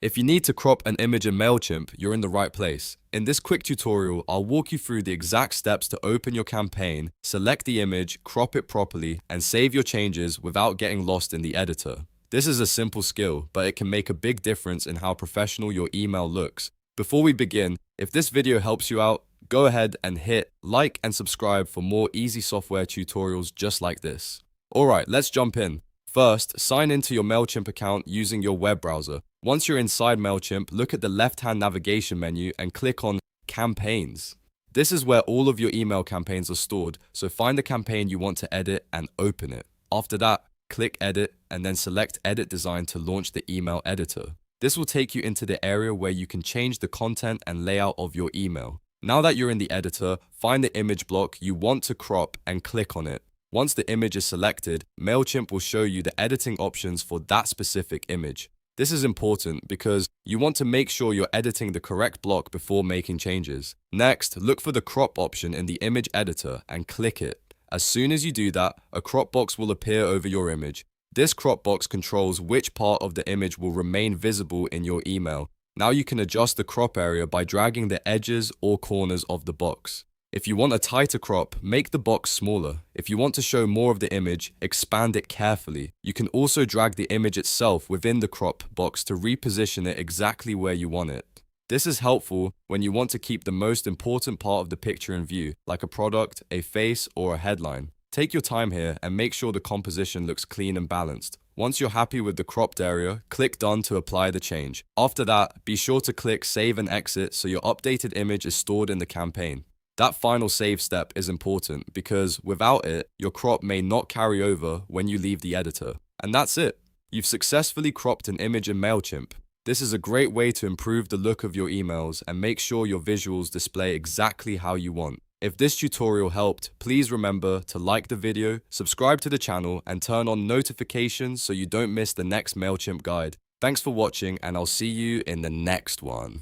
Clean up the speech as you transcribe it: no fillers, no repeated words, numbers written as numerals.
If you need to crop an image in Mailchimp, you're in the right place. In this quick tutorial, I'll walk you through the exact steps to open your campaign, select the image, crop it properly, and save your changes without getting lost in the editor. This is a simple skill, but it can make a big difference in how professional your email looks. Before we begin, if this video helps you out, go ahead and hit like and subscribe for more easy software tutorials just like this. Alright, let's jump in. First, sign into your Mailchimp account using your web browser. Once you're inside Mailchimp, look at the left-hand navigation menu and click on Campaigns. This is where all of your email campaigns are stored, so find the campaign you want to edit and open it. After that, click Edit and then select Edit Design to launch the email editor. This will take you into the area where you can change the content and layout of your email. Now that you're in the editor, find the image block you want to crop and click on it. Once the image is selected, Mailchimp will show you the editing options for that specific image. This is important because you want to make sure you're editing the correct block before making changes. Next, look for the crop option in the image editor and click it. As soon as you do that, a crop box will appear over your image. This crop box controls which part of the image will remain visible in your email. Now you can adjust the crop area by dragging the edges or corners of the box. If you want a tighter crop, make the box smaller. If you want to show more of the image, expand it carefully. You can also drag the image itself within the crop box to reposition it exactly where you want it. This is helpful when you want to keep the most important part of the picture in view, like a product, a face, or a headline. Take your time here and make sure the composition looks clean and balanced. Once you're happy with the cropped area, click Done to apply the change. After that, be sure to click Save and Exit so your updated image is stored in the campaign. That final save step is important because without it, your crop may not carry over when you leave the editor. And that's it. You've successfully cropped an image in Mailchimp. This is a great way to improve the look of your emails and make sure your visuals display exactly how you want. If this tutorial helped, please remember to like the video, subscribe to the channel, and turn on notifications so you don't miss the next Mailchimp guide. Thanks for watching, and I'll see you in the next one.